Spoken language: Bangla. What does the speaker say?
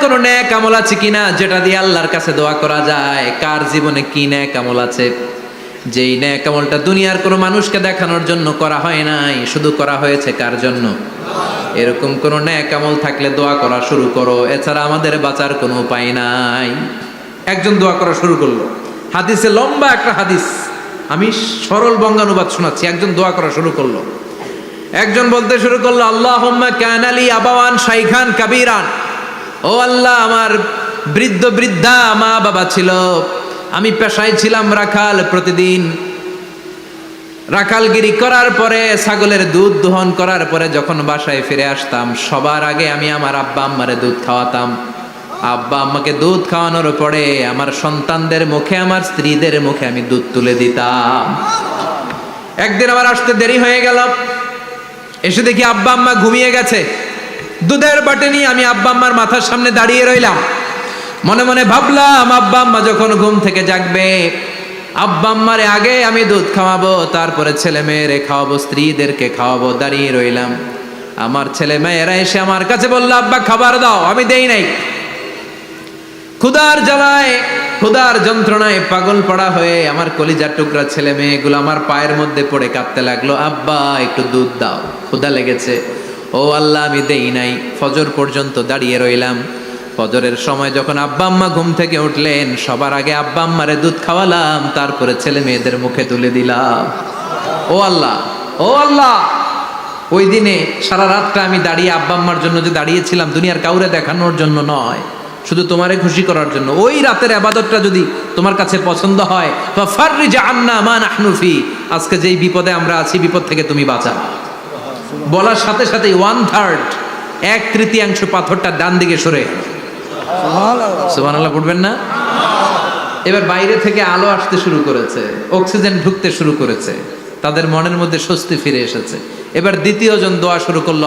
কোন নেক আমল আছে কিনা যেটা দিয়ে আল্লাহর কাছে দোয়া করা যায়? কার জীবনে কি নেক আমল আছে যেই নেক আমলটা দুনিয়ার কোনো মানুষকে দেখানোর জন্য করা হয় নাই, শুধু করা হয়েছে কার জন্য? এরকম কোন নেক আমল থাকলে দোয়া করা শুরু করো, এছাড়া আমাদের বাঁচার কোনো উপায় নাই। একজন দোয়া করা শুরু করলো, হাদিসে লম্বা একটা হাদিস, আমি সরল বঙ্গানুবাদ শোনাচ্ছি। একজন দোয়া করা শুরু করলো, একজন বলতে শুরু করলো, আল্লাহুম্মা কানা লি আবাওয়ান শাইখান কাবীরান, ও আল্লাহ, আমার বৃদ্ধ বৃদ্ধা মা বাবা ছিল, আমি পেশায় ছিলাম রাখাল, প্রতিদিন রাখালগিরি করার পরে ছাগলের দুধ দোহন করার পরে যখন বাসায় ফিরে আসতাম, সবার আগে আমি আমার আব্বা আম্মারে দুধ খাওয়াতাম। আব্বা আম্মাকে দুধ খাওয়ানোর পরে আমার সন্তানদের মুখে, আমার স্ত্রীদের মুখে আমি দুধ তুলে দিতাম। একদিন আমার আসতে দেরি হয়ে গেল, এসে দেখি আব্বা আম্মা ঘুমিয়ে গেছে। দুধের বাটি নিয়ে আমি আব্বা আম্মার মাথার সামনে দাঁড়িয়ে রইলাম। মনে মনে ভাবলাম, আব্বা আম্মা যখন ঘুম থেকে জাগবে, আব্বা আম্মারে আগে আমি দুধ খাওয়াবো, তারপরে ছেলে মেয়েরে খাওয়াবো, স্ত্রীদেরকে খাওয়াবো। দাঁড়িয়ে রইলাম, আমার ছেলে মেয়েরা এসে আমার কাছে বললো, আব্বা খাবার দাও, আমি দেই নাই। ক্ষুধার জ্বালায়, ক্ষুধার যন্ত্রণায় পাগল পড়া হয়ে আমার কলিজার টুকরা ছেলে মেয়েগুলো আমার পায়ের মধ্যে পড়ে কাঁদতে লাগলো, আব্বা একটু দুধ দাও, ক্ষুধা লেগেছে। ও আল্লাহ, আমি দেই নাই। ফজর পর্যন্ত দাঁড়িয়ে রইলাম। ফজরের সময় যখন আব্বা আম্মা ঘুম থেকে উঠলেন, সবার আগে আব্বা আম্মারে দুধ খাওয়ালাম, তারপরে ছেলে মেয়েদের মুখে তুলে দিলাম। ও আল্লাহ, ও আল্লাহ, ওই দিনে সারা রাতটা আমি দাঁড়িয়ে আব্বা আম্মার জন্য যে দাঁড়িয়েছিলাম, দুনিয়ার কাউরে দেখানোর জন্য নয়, শুধু তোমারে খুশি করার জন্য। ওই রাতের ইবাদতটা যদি তোমার কাছে পছন্দ হয়, ফাফাররিজ আন্না মা নাহনু ফি, আজকে যেই বিপদে আমরা আছি, বিপদ থেকে তুমি বাঁচাও। বলার সাথে সাথে 1/3, 1/3 পাথরটা ডান দিকে সরে। সুবহানাল্লাহ পড়বেন না? এবার বাইরে থেকে আলো আসতে শুরু করেছে, অক্সিজেন ঢুকতে শুরু করেছে, তাদের মনের মধ্যে স্বস্তি ফিরে এসেছে। এবার দ্বিতীয় জন দোয়া শুরু করলো,